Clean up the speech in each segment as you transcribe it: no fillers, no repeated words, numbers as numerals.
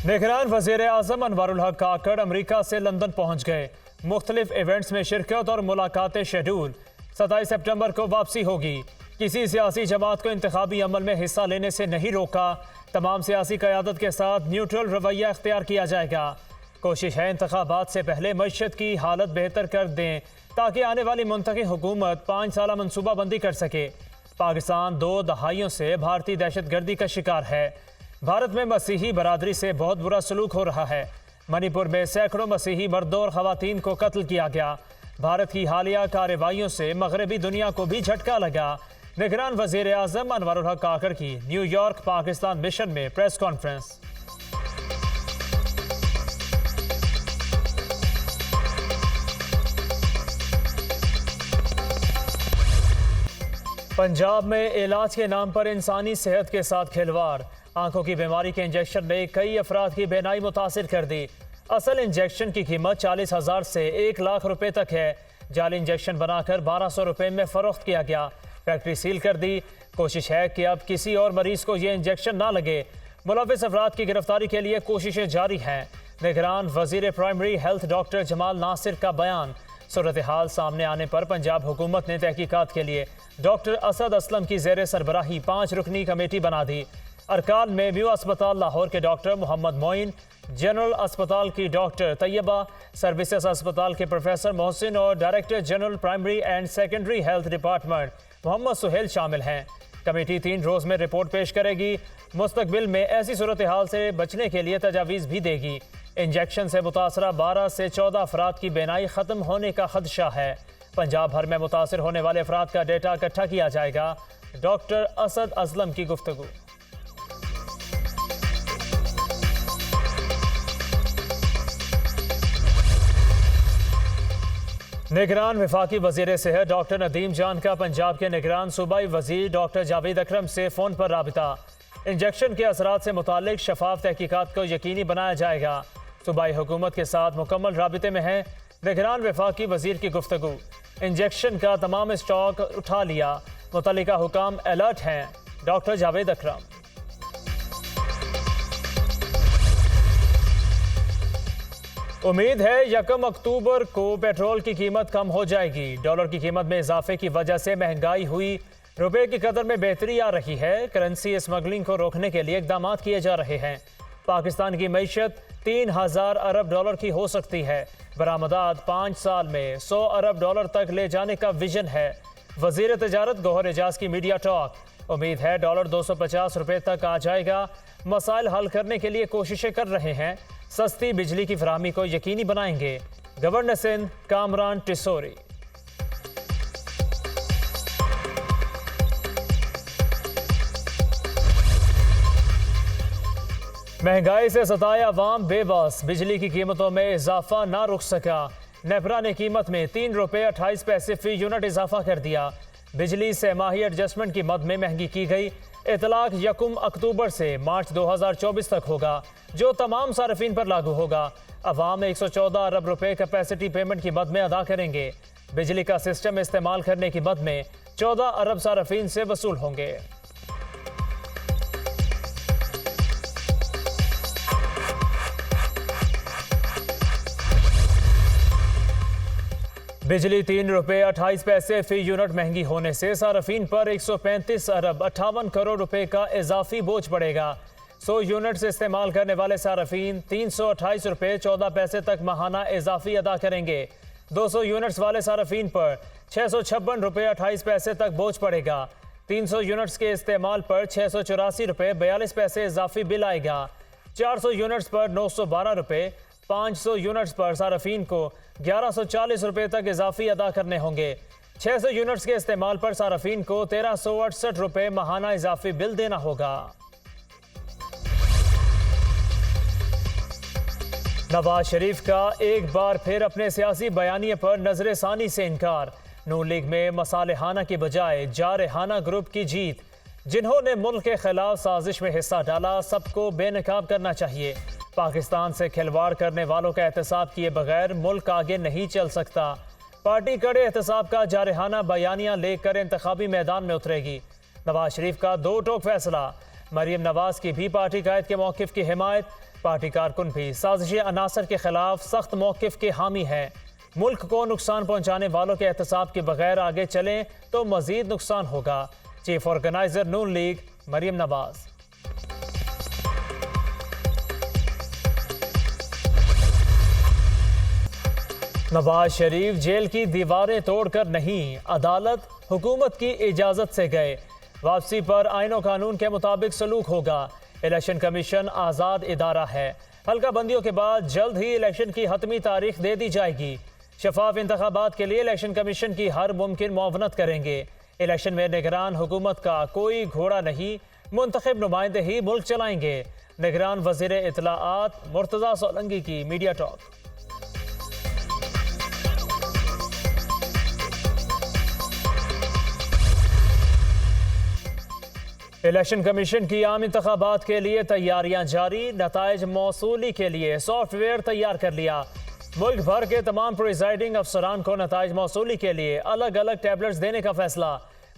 निगरान वज़ीर आज़म अनवरुल हक काकड़ अमरीका से लंदन पहुंच गए। मुख्तलिफ इवेंट्स में शिरकत और मुलाकातें शेड्यूल। 27 सितंबर को वापसी होगी। किसी सियासी जमात को इंतखाबी अमल में हिस्सा लेने से नहीं रोका। तमाम सियासी क़यादत के साथ न्यूट्रल रवैया इख्तियार किया जाएगा। कोशिश है इंतखाबात से पहले मईशत की हालत बेहतर कर दें ताकि आने वाली मुंतखब हुकूमत 5 साला मनसूबाबंदी कर सके। पाकिस्तान 2 दहाइयों से भारतीय दहशतगर्दी का शिकार है। भारत में मसीही बरादरी से बहुत बुरा सलूक हो रहा है। मणिपुर में सैकड़ों मसीही मर्दों और ख़वातीन को कत्ल किया गया। भारत की हालिया कार्रवाइयों से मगरबी दुनिया को भी झटका लगा। निगरान वज़ीर आज़म अनवरुल हक काकड़ की न्यूयॉर्क पाकिस्तान मिशन में प्रेस कॉन्फ्रेंस। पंजाब में इलाज के नाम पर इंसानी सेहत के साथ खिलवाड़। आंखों की बीमारी के इंजेक्शन ने कई अफराद की बेनाई मुतासिर कर दी। असल इंजेक्शन की कीमत 40,000 से 1 लाख रुपए तक है। जाली इंजेक्शन बनाकर 1200 रुपए में फरोख्त किया गया। फैक्ट्री सील कर दी। कोशिश है कि अब किसी और मरीज को ये इंजेक्शन ना लगे। मुलविस अफराद की गिरफ्तारी के लिए कोशिशें जारी हैं। निगरान वजीर primary health doctor Jamal Nasir का बयान। सूरत हाल सामने आने पर पंजाब हुकूमत ने तहकीकात के लिए डॉक्टर असद असलम की ज़ेर सरबराही 5 रुकनी कमेटी बना दी। अरकान में म्यू अस्पताल लाहौर के डॉक्टर मोहम्मद मोइन, जनरल अस्पताल की डॉक्टर तैयबा, सर्विसेज अस्पताल के प्रोफेसर मोहसिन और director general primary and secondary health department Mohammad Suhail शामिल हैं। कमेटी 3 रोज़ में रिपोर्ट पेश करेगी। मुस्तकबिल में ऐसी सूरत हाल से बचने के लिए तजावीज़ भी देगी। इंजेक्शन से मुतासरा 12 से 14 अफराद की बेनाई ख़त्म होने का खदशा है। पंजाब भर में मुतासर होने वाले अफराद का डेटा इकट्ठा किया जाएगा। डॉक्टर असद असलम की गुफ्तगू। निगरान वफाकी वज़ीर सेहत डॉक्टर नदीम जान का पंजाब के निगरान सूबाई वज़ीर डॉक्टर जावेद अकरम से फ़ोन पर राबिता। इंजेक्शन के असरात से मुतालिक शफाफ तहकीकात को यकीनी बनाया जाएगा। सूबाई हुकूमत के साथ मुकम्मल राबिते में है। निगरान वफाकी वज़ीर की गुफ्तगू। इंजेक्शन का तमाम स्टॉक उठा लिया। मुतल्लिका हुकाम अलर्ट हैं। डॉक्टर जावेद अकरम। उम्मीद है 1 अक्टूबर को पेट्रोल की कीमत कम हो जाएगी। डॉलर की कीमत में इजाफे की वजह से महंगाई हुई। रुपए की कदर में बेहतरी आ रही है। करेंसी स्मगलिंग को रोकने के लिए इकदाम किए जा रहे हैं। पाकिस्तान की मईशत 3000 अरब डॉलर की हो सकती है। बरामदात 5 साल में 100 अरब डॉलर तक ले जाने का विजन है। वजीर तजारत गौहर एजाज की मीडिया टॉक। उम्मीद है डॉलर 250 रुपए तक आ जाएगा। मसाइल हल करने के लिए कोशिशें कर रहे हैं। सस्ती बिजली की फराहमी को यकीनी बनाएंगे। गवर्नर सिंध कामरान टिसोरी। महंगाई से सताए अवाम बेबस। बिजली की कीमतों में इजाफा ना रुक सका। नेपरा ने कीमत में 3 रुपये 28 पैसे फी यूनिट इजाफा कर दिया। बिजली से माही एडजस्टमेंट की मद में महंगी की गई। इतलाक 1 अक्टूबर से मार्च 2024 तक होगा, जो तमाम सार्फिन पर लागू होगा। अवाम 114 अरब रुपए कैपेसिटी पेमेंट की मद में अदा करेंगे। बिजली का सिस्टम इस्तेमाल करने की मद में 14 अरब सार्फिन से वसूल होंगे। बिजली 3 रुपये 28 पैसे फी यूनिट महंगी होने से सार्फिन पर 135 अरब 58 करोड़ रुपए का इजाफी बोझ पड़ेगा। 100 यूनिट से इस्तेमाल करने वाले सार्फिन 328 रुपये 14 पैसे तक माहाना इजाफी अदा करेंगे। 200 यूनिट्स वाले सार्फिन पर 656 रुपये 28 पैसे तक बोझ पड़ेगा। 300 यूनिट्स के इस्तेमाल पर 684 रुपये 42 पैसे इजाफी बिल आएगा। 400 यूनिट्स पर 912 रुपये, 500 यूनिट्स पर सार्फिन को 1140 रुपये तक इजाफी अदा करने होंगे। 600 यूनिट्स के इस्तेमाल पर सार्फिन को 1368 रुपये माहाना इजाफी बिल देना होगा। नवाज शरीफ का एक बार फिर अपने सियासी बयानिए पर नजरसानी से इनकार। नून लीग में मसालेहाना की बजाय जारहाना ग्रुप की जीत। जिन्होंने मुल्क के खिलाफ साजिश में हिस्सा डाला, सबको बेनकाब करना चाहिए। पाकिस्तान से खिलवाड़ करने वालों का एहतसाब किए बगैर मुल्क आगे नहीं चल सकता। पार्टी कड़े एहतसाब का जारहाना बयानियां लेकर इंतखाबी मैदान में उतरेगी। नवाज शरीफ का 2 टोक फैसला। मरीम नवाज की भी पार्टी कायद के मौक़िफ़ की हिमायत। पार्टी कारकुन भी साजिशी अनासर के खिलाफ सख्त मौक़िफ़ के हामी हैं। मुल्क को नुकसान पहुँचाने वालों के एहतसाब के बगैर आगे चलें तो मज़ीद नुकसान होगा। चीफ ऑर्गेनाइजर नून लीग मरियम नवाज। नवाज शरीफ जेल की दीवारें तोड़कर नहीं, अदालत हुकूमत की इजाज़त से गए। वापसी पर आईन और कानून के मुताबिक सलूक होगा। इलेक्शन कमीशन आज़ाद इदारा है। हल्का बंदियों के बाद जल्द ही इलेक्शन की हतमी तारीख दे दी जाएगी। शफाफ इंतखाबात के लिए इलेक्शन कमीशन की हर मुमकिन मुआवनत करेंगे। इलेक्शन में निगरान हुकूमत का कोई घोड़ा नहीं, मुंतखब नुमाइंदे ही मुल्क चलाएंगे। निगरान वज़ीर इत्तलाआत मुर्तज़ा सोलंकी की मीडिया टॉक। इलेक्शन कमीशन की आम इंतखाबात के लिए तैयारियां जारी। नताइज मौसूली के लिए सॉफ्टवेयर तैयार कर लिया। मुल्क भर के तमाम प्रिजाइडिंग अफसरान को नताइज मौसूली के लिए अलग अलग टैबलेट्स देने का फैसला।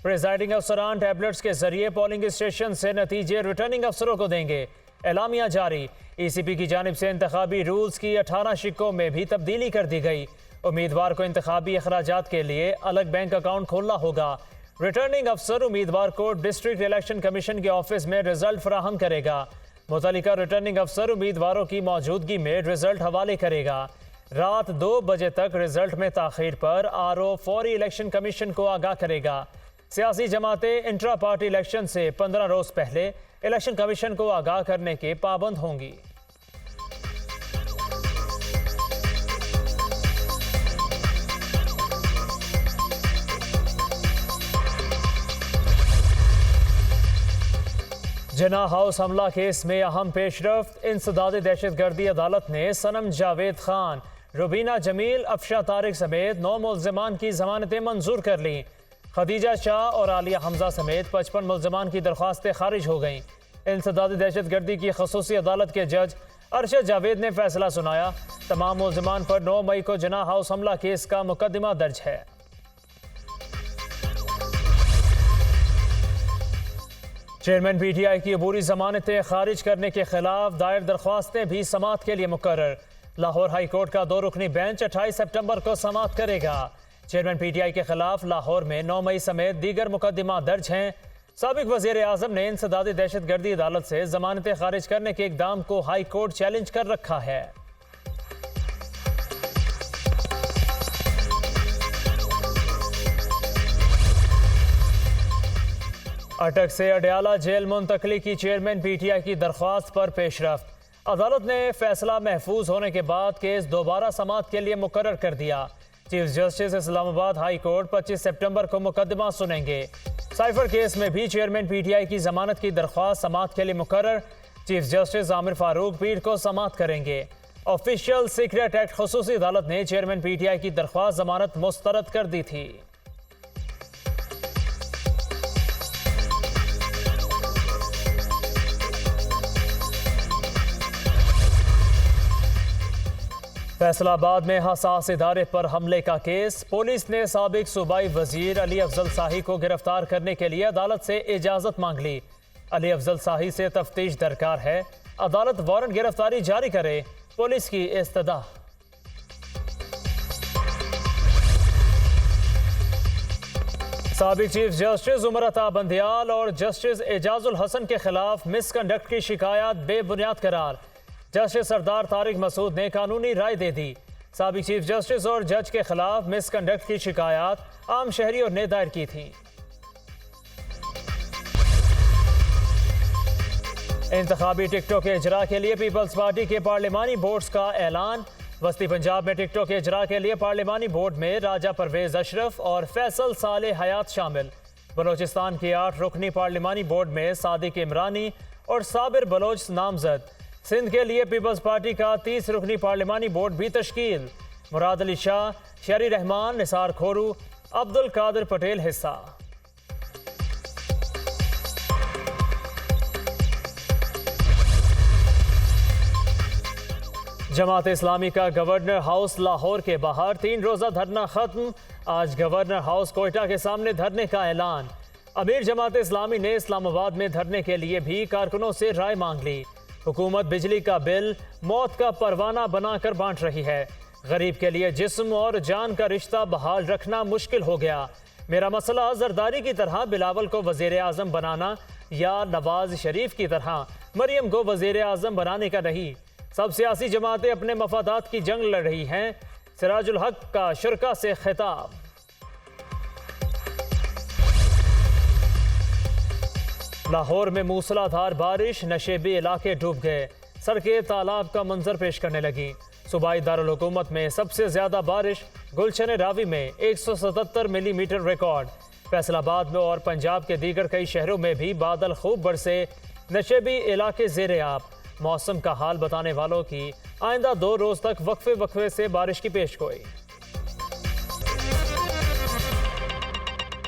प्रिजाइडिंग अफसरान टैबलेट्स के जरिए पोलिंग स्टेशन से नतीजे रिटर्निंग अफसरों को देंगे। एलामिया जारी। ECP की जानिब से इंतखाबी रूल्स की 18 शिक्कों में भी तब्दीली कर दी गई। उम्मीदवार को इंतखाबी अखराजात के लिए अलग बैंक अकाउंट खोलना होगा। रिटर्निंग अफसर उम्मीदवार को डिस्ट्रिक्ट इलेक्शन कमीशन के ऑफिस में रिजल्ट फराहम करेगा। मुतल्लिका रिटर्निंग अफसर उम्मीदवारों की मौजूदगी में रिजल्ट हवाले करेगा। रात 2 बजे तक रिजल्ट में ताखीर पर RO फौरी इलेक्शन कमीशन को आगाह करेगा। सियासी जमातें इंट्रा पार्टी इलेक्शन से 15 रोज पहले इलेक्शन कमीशन को आगाह करने के पाबंद होंगी। जना हाउस हमला केस में अहम पेशरफ्त। इंसदाद दहशतगर्दी अदालत ने सनम जावेद खान, रुबीना जमील, अफशा तारिक समेत 9 मुल्ज़िमान की जमानतें मंजूर कर लीं। खदीजा शाह और आलिया हमजा समेत 55 मुल्ज़िमान की दरख्वास्तें खारिज हो गईं। इंसदाद दहशतगर्दी की खसूसी अदालत के जज अरशद जावेद ने फैसला सुनाया। तमाम मुल्ज़िमान पर 9 मई को जना हाउस हमला केस का मुकदमा दर्ज है। चेयरमैन PTI की अबूरी जमानतें खारिज करने के खिलाफ दायर दरख्वास्तें भी समाअत के लिए मुकर्रर। लाहौर हाई कोर्ट का 2 रुकनी बेंच 28 सितंबर को समाअत करेगा। चेयरमैन PTI के खिलाफ लाहौर में 9 मई समेत दीगर मुकदमा दर्ज हैं। साबिक वज़ीर आज़म ने इंसदादी दहशतगर्दी अदालत से जमानतें खारिज करने के इक़दाम को हाई कोर्ट चैलेंज कर रखा है। अटक से अडयाला जेल मुंतकली की चेयरमैन PTI की दरख्वास्त पर पेशरफ्त। अदालत ने फैसला महफूज होने के बाद केस दोबारा समाअत के लिए मुकर्रर कर दिया। Chief justice Islamabad high court 25 सितंबर को मुकदमा सुनेंगे। साइफर केस में भी चेयरमैन PTI की जमानत की दरख्वास्त समाअत के लिए मुकर्रर। चीफ जस्टिस आमिर फारूक पीर को समाअत करेंगे। ऑफिशियल सीक्रेट एक्ट खसूसी अदालत ने चेयरमैन PTI की दरख्वास्त जमानत मुस्तरद कर दी थी। फैसलाबाद में हसास इदारे पर हमले का केस। पुलिस ने साबिक सूबाई वजीर अली अफजल शाही को गिरफ्तार करने के लिए अदालत से इजाजत मांग ली। अली अफजल शाही से तफ्तीश दरकार है, अदालत वारंट गिरफ्तारी जारी करे, पुलिस की इस्तदा। साबिक चीफ जस्टिस उमर अता बंदियाल और जस्टिस एजाजुल हसन के खिलाफ मिसकंडक्ट की शिकायत बेबुनियाद करार। जस्टिस सरदार तारिक मसूद ने कानूनी राय दे दी। साबिक चीफ जस्टिस और जज के खिलाफ मिसकंडक्ट की शिकायत आम शहरियों ने दायर की थी। इंतखाबी टिकटों के इजरा के लिए पीपल्स पार्टी के पार्लिमानी बोर्ड्स का ऐलान। वस्ती पंजाब में टिकटों के इजरा के लिए पार्लिमानी बोर्ड में राजा परवेज अशरफ और फैसल साले हयात शामिल। बलोचिस्तान की 8 रुकनी पार्लिमानी बोर्ड में सादिक इमरानी और साबिर बलोच नामजद। सिंध के लिए पीपल्स पार्टी का 30 रुकनी पार्लिमानी बोर्ड भी तश्कील। मुराद अली शाह, शरी रहमान, निसार खोरू, अब्दुल कादिर पटेल हिस्सा। जमात इस्लामी का गवर्नर हाउस लाहौर के बाहर 3 रोज़ा धरना खत्म। आज गवर्नर हाउस कोयटा के सामने धरने का ऐलान। अमीर जमात इस्लामी ने इस्लामाबाद में धरने के लिए भी कारकुनों से राय मांग ली। हुकूमत बिजली का बिल मौत का परवाना बनाकर बांट रही है। गरीब के लिए जिस्म और जान का रिश्ता बहाल रखना मुश्किल हो गया। मेरा मसला जरदारी की तरह बिलावल को वजीर आजम बनाना या नवाज शरीफ की तरह मरियम को वजीर आजम बनाने का नहीं। सब सियासी जमातें अपने मफादात की जंग लड़ रही हैं। सिराजुल हक का शुरका से खिताब। लाहौर में मूसलाधार बारिश, नशेबी इलाके डूब गए, सड़कें तालाब का मंजर पेश करने लगी। सूबाई दारुल हुकूमत में सबसे ज्यादा बारिश गुलशन रावी में 177 मिलीमीटर रिकॉर्ड। फैसलाबाद में और पंजाब के दीगर कई शहरों में भी बादल खूब बरसे, नशेबी इलाके ज़ेरे आब। मौसम का हाल बताने वालों की आइंदा 2 रोज तक वक्फे वक्फे से बारिश की पेशगोई।